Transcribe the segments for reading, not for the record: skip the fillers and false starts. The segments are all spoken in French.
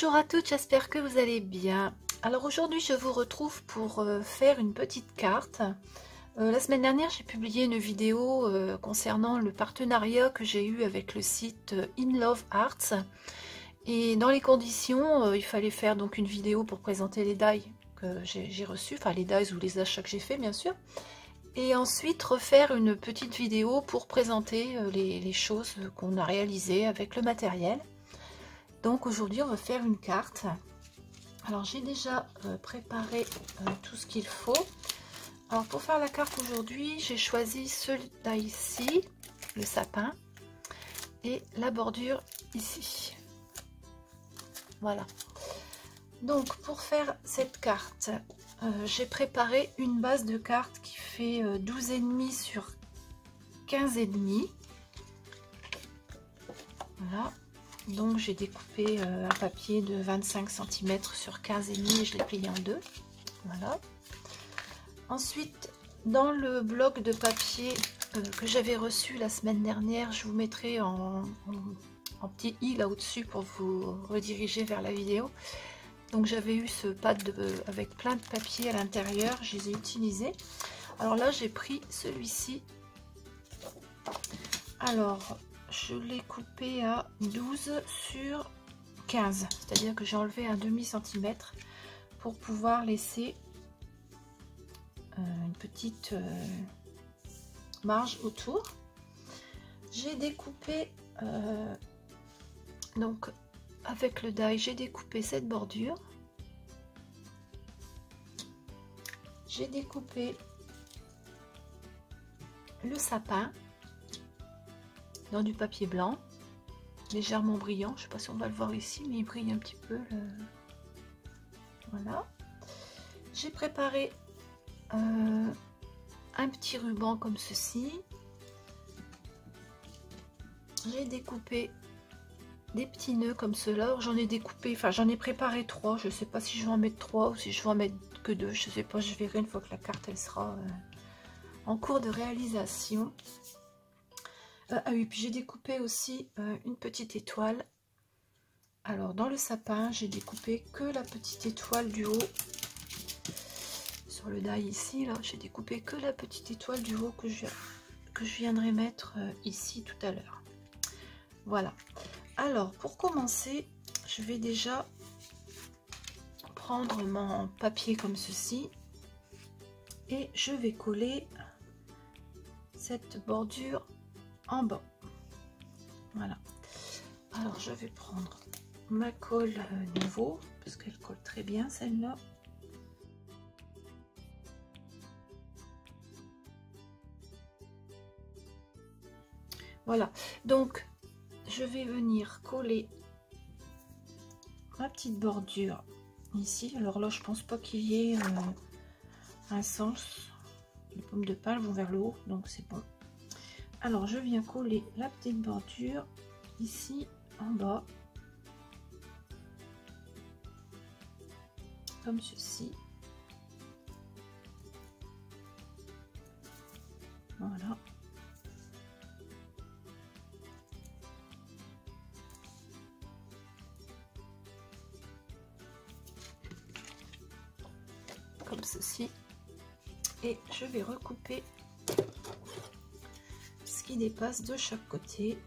Bonjour à toutes, j'espère que vous allez bien. Alors aujourd'hui je vous retrouve pour faire une petite carte. La semaine dernière j'ai publié une vidéo concernant le partenariat que j'ai eu avec le site In Love Arts. Et dans les conditions, il fallait faire donc une vidéo pour présenter les dies que j'ai reçus, enfin les dies ou les achats que j'ai fait bien sûr. Et ensuite refaire une petite vidéo pour présenter les choses qu'on a réalisées avec le matériel. Donc aujourd'hui on va faire une carte. Alors j'ai déjà préparé tout ce qu'il faut. Alors pour faire la carte aujourd'hui, j'ai choisi celui-là ici, le sapin, et la bordure ici. Voilà. Donc pour faire cette carte, j'ai préparé une base de carte qui fait 12,5 sur 15,5. Voilà. Donc j'ai découpé un papier de 25 cm sur 15,5 et je l'ai plié en deux. Voilà. Ensuite, dans le bloc de papier que j'avais reçu la semaine dernière, je vous mettrai en petit i là au-dessus pour vous rediriger vers la vidéo. Donc j'avais eu ce pad avec plein de papier à l'intérieur, je les ai utilisés. Alors là j'ai pris celui-ci. Alors je l'ai coupé à 12 sur 15, c'est-à-dire que j'ai enlevé un demi-centimètre pour pouvoir laisser une petite marge autour. J'ai découpé donc avec le die, j'ai découpé cette bordure. J'ai découpé le sapin dans du papier blanc légèrement brillant, je sais pas si on va le voir ici mais il brille un petit peu voilà. J'ai préparé un petit ruban comme ceci. J'ai découpé des petits nœuds comme cela. J'en ai découpé, enfin j'en ai préparé 3, je sais pas si je vais en mettre 3 ou si je vais en mettre que 2, je sais pas, je verrai une fois que la carte elle sera en cours de réalisation. Ah oui, puis j'ai découpé aussi une petite étoile. Alors dans le sapin, j'ai découpé que la petite étoile du haut. Sur le die ici, là, j'ai découpé que la petite étoile du haut que je viendrai mettre ici tout à l'heure. Voilà. Alors pour commencer, je vais déjà prendre mon papier comme ceci et je vais coller cette bordure en bas. Voilà. Alors je vais prendre ma colle nouveau parce qu'elle colle très bien celle-là. Voilà. Donc je vais venir coller ma petite bordure ici. Alors là je pense pas qu'il y ait un sens. Les pommes de pin vont vers le haut donc c'est bon. Alors je viens coller la petite bordure ici en bas comme ceci. Voilà. Comme ceci. Et je vais recouper ce qui dépasse de chaque côté.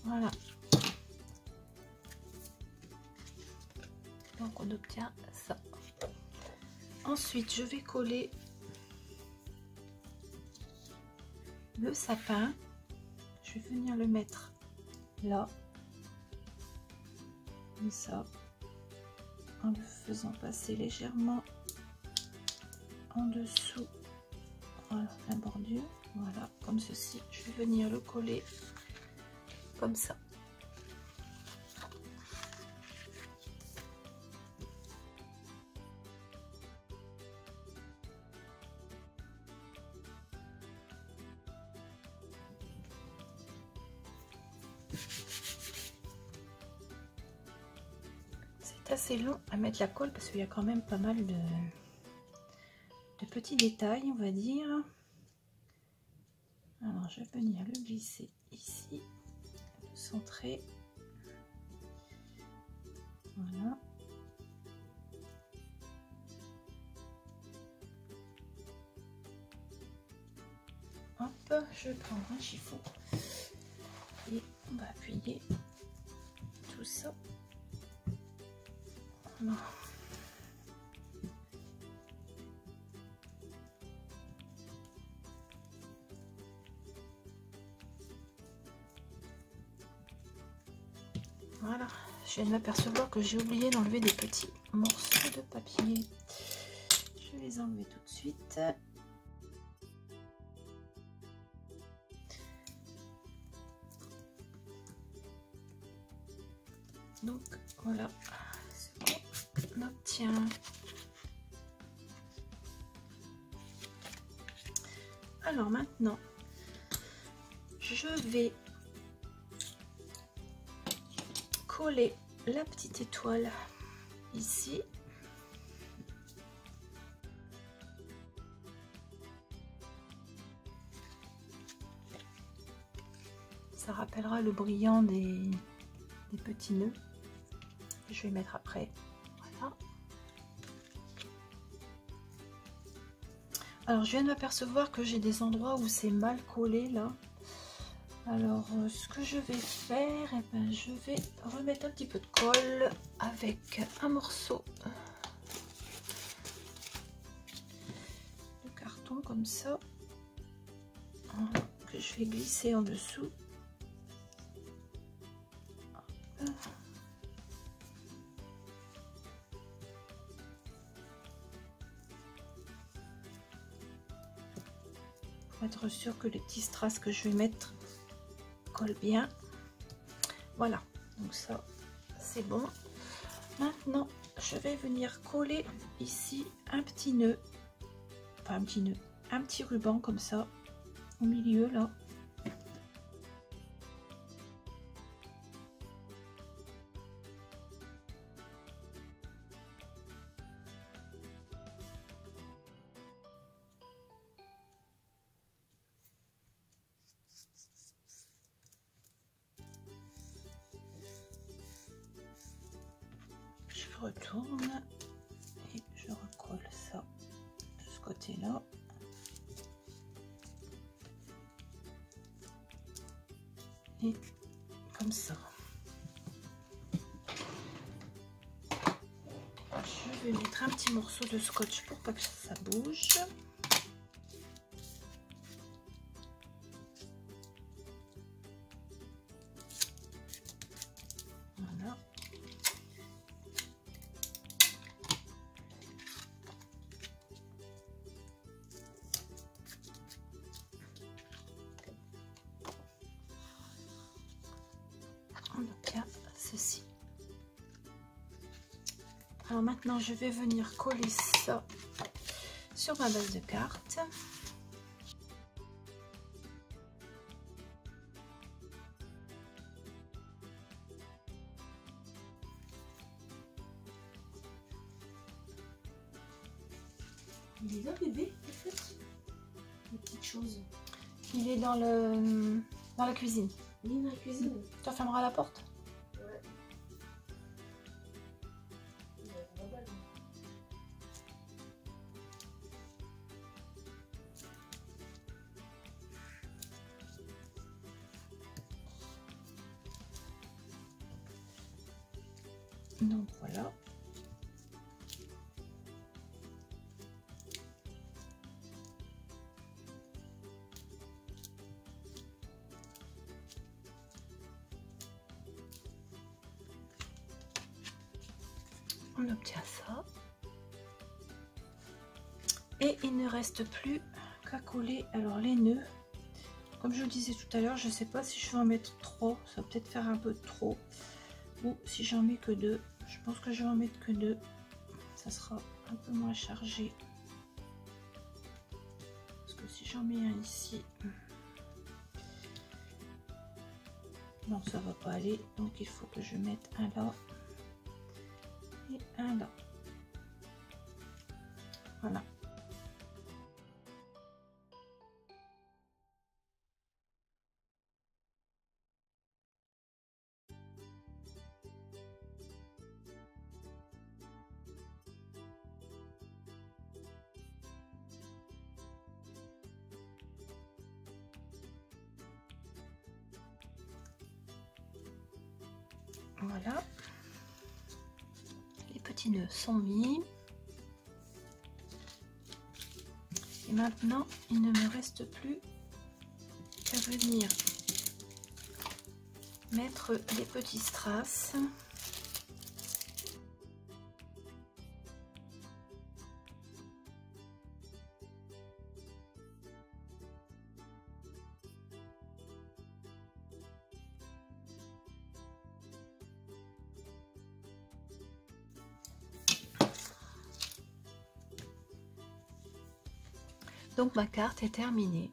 Voilà. Donc on obtient ça. Ensuite, je vais coller le sapin. Je vais venir le mettre là, comme ça, en le faisant passer légèrement en dessous. Voilà la bordure. Voilà, comme ceci. Je vais venir le coller comme ça. C'est assez long à mettre la colle parce qu'il y a quand même pas mal de petits détails, on va dire. Alors je vais venir le glisser ici, le centrer. Voilà. Hop, je vais prendre un chiffon et on va appuyer tout ça. Voilà. Voilà, je viens de m'apercevoir que j'ai oublié d'enlever des petits morceaux de papier. Je vais les enlever tout de suite. Donc voilà ce qu'on obtient. Alors maintenant, je vais coller la petite étoile ici. Ça rappellera le brillant des petits nœuds. Je vais mettre après. Voilà. Alors je viens de m'apercevoir que j'ai des endroits où c'est mal collé là. Alors ce que je vais faire, eh ben, je vais remettre un petit peu de colle avec un morceau de carton comme ça, que je vais glisser en dessous. Pour être sûr que les petits strass que je vais mettre collent bien. Voilà, donc ça c'est bon. Maintenant je vais venir coller ici un petit nœud, enfin un petit nœud, un petit ruban comme ça au milieu là. Je retourne et je recolle ça de ce côté là. Et comme ça. Je vais mettre un petit morceau de scotch pour pas que ça bouge. Voilà. On obtient ceci. Alors maintenant je vais venir coller ça sur ma base de carte. Il est là bébé, en fait. Les petites choses. Il est dans la cuisine. Il est dans la cuisine. Tu fermeras la porte. Ouais. Donc voilà. On obtient ça. Et il ne reste plus qu'à coller alors les nœuds. Comme je vous disais tout à l'heure, je ne sais pas si je vais en mettre trop. Ça va peut-être faire un peu trop. Ou si j'en mets que 2. Je pense que je vais en mettre que 2. Ça sera un peu moins chargé. Parce que si j'en mets un ici... Non, ça va pas aller. Donc il faut que je mette un là. Et un là. Voilà. Voilà. Les petits nœuds sont mis. Et maintenant, il ne me reste plus qu'à venir mettre les petits strass. Donc ma carte est terminée.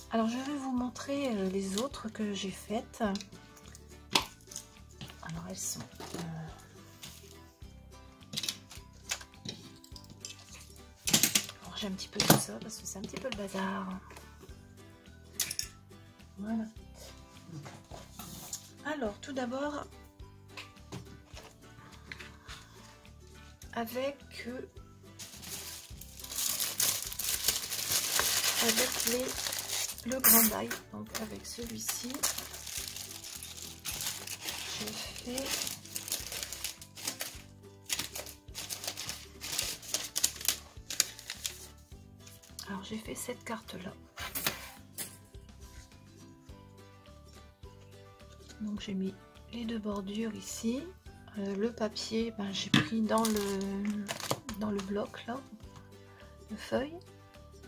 Alors je vais vous montrer les autres que j'ai faites. Alors elles sont... j'ai un petit peu tout ça parce que c'est un petit peu le bazar. Voilà. Alors tout d'abord, avec le grand die, donc avec celui-ci, j'ai fait cette carte là. Donc j'ai mis les deux bordures ici. Le papier, ben, j'ai pris dans le bloc là de feuilles.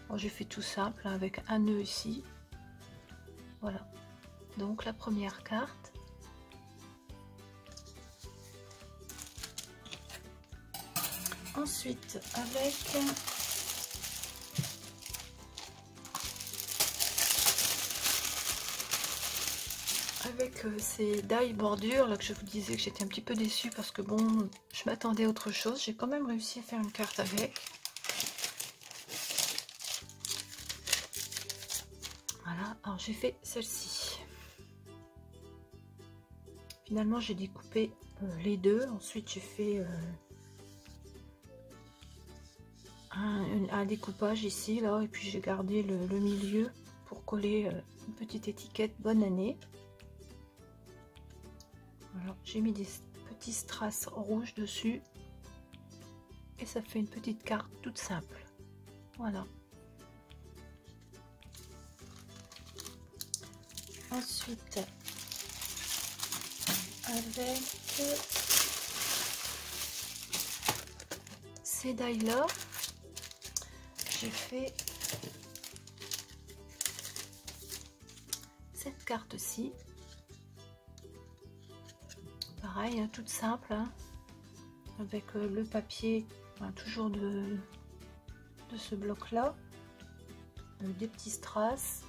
Bon, j'ai fait tout simple hein, avec un nœud ici. Voilà. Donc la première carte. Ensuite avec ces die bordures là que je vous disais que j'étais un petit peu déçue parce que bon, je m'attendais à autre chose. J'ai quand même réussi à faire une carte avec. Voilà, alors j'ai fait celle-ci. Finalement j'ai découpé les deux. Ensuite j'ai fait un découpage ici là, et puis j'ai gardé le milieu pour coller une petite étiquette bonne année. Voilà, j'ai mis des petits strass rouges dessus et ça fait une petite carte toute simple. Voilà. Ensuite, avec ces die là, j'ai fait cette carte-ci. Pareil, hein, toute simple, hein, avec le papier, hein, toujours de ce bloc-là, des petits strass,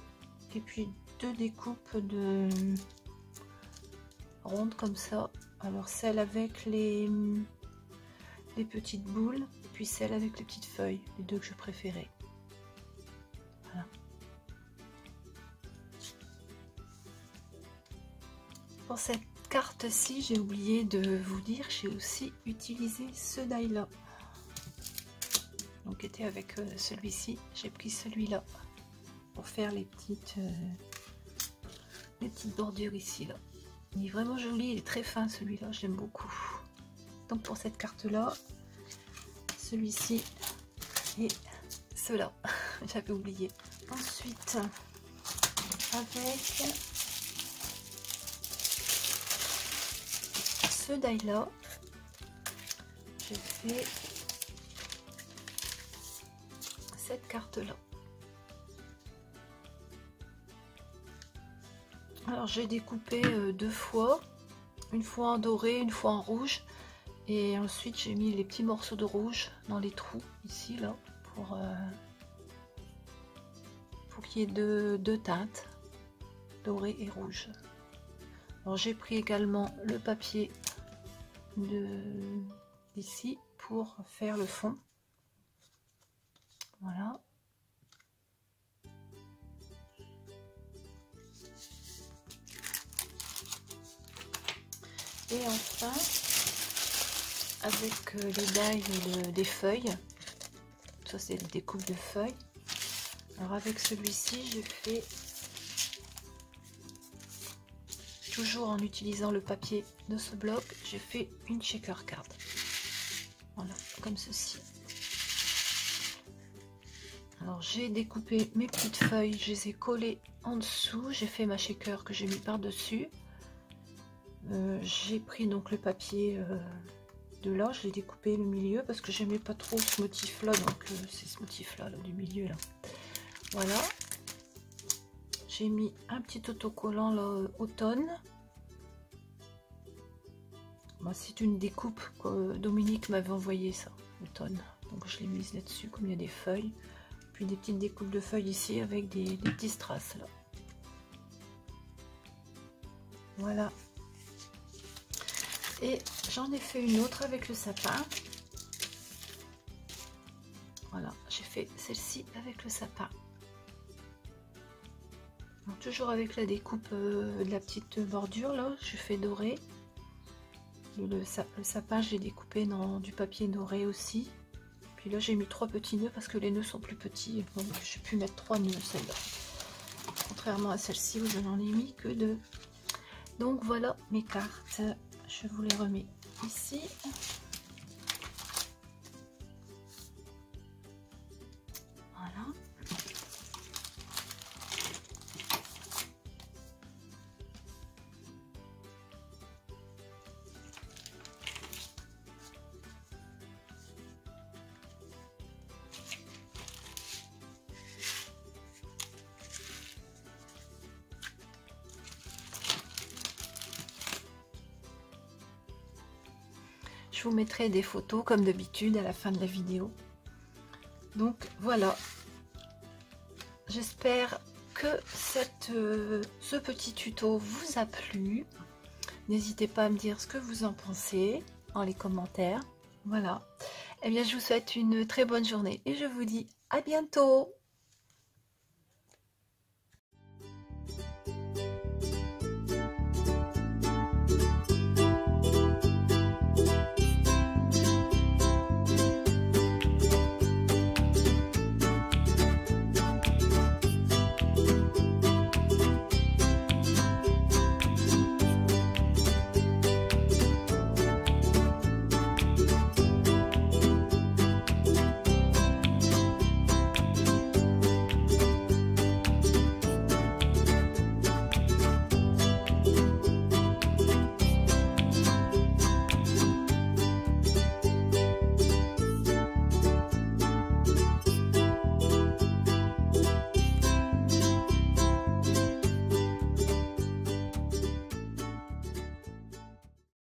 et puis deux découpes de rondes comme ça. Alors celle avec les petites boules, et puis celle avec les petites feuilles, les deux que je préférais. Voilà. Pour cette carte-ci, j'ai oublié de vous dire, j'ai aussi utilisé ce die là. Donc était avec celui-ci, j'ai pris celui-là pour faire les petites bordures ici là. Il est vraiment joli, il est très fin celui-là, j'aime beaucoup. Donc pour cette carte là, celui-ci et ceux-là, j'avais oublié. Ensuite, avec ce die là, j'ai fait cette carte là. Alors j'ai découpé deux fois, une fois en doré, une fois en rouge, et ensuite j'ai mis les petits morceaux de rouge dans les trous ici là pour qu'il y ait deux teintes, doré et rouge. Alors j'ai pris également le papier d'ici pour faire le fond. Voilà. Et enfin, avec les die des feuilles, ça c'est des découpes de feuilles, Alors avec celui-ci, j'ai fait, toujours en utilisant le papier de ce bloc, j'ai fait une shaker card. Voilà, comme ceci. Alors j'ai découpé mes petites feuilles, je les ai collées en dessous, j'ai fait ma shaker que j'ai mis par-dessus. J'ai pris donc le papier de là, je l'ai découpé le milieu parce que j'aimais pas trop ce motif là, donc c'est ce motif là, du milieu là. Voilà. J'ai mis un petit autocollant là, automne. Bah, c'est une découpe que Dominique m'avait envoyé ça, automne. Donc je l'ai mise là-dessus comme il y a des feuilles. Puis des petites découpes de feuilles ici avec des petits strass là. Voilà. Et j'en ai fait une autre avec le sapin. Voilà, j'ai fait celle-ci avec le sapin. Donc, toujours avec la découpe de la petite bordure là, je fais doré. Le sapin, j'ai découpé dans du papier doré aussi. Puis là, j'ai mis 3 petits nœuds parce que les nœuds sont plus petits. Donc, j'ai pu mettre 3 nœuds celle-là. Contrairement à celle-ci où je n'en ai mis que 2. Donc, voilà mes cartes. Je vous les remets ici. Voilà. Je vous mettrai des photos comme d'habitude à la fin de la vidéo. Donc voilà, j'espère que ce petit tuto vous a plu. N'hésitez pas à me dire ce que vous en pensez dans les commentaires. Voilà, et bien je vous souhaite une très bonne journée et je vous dis à bientôt.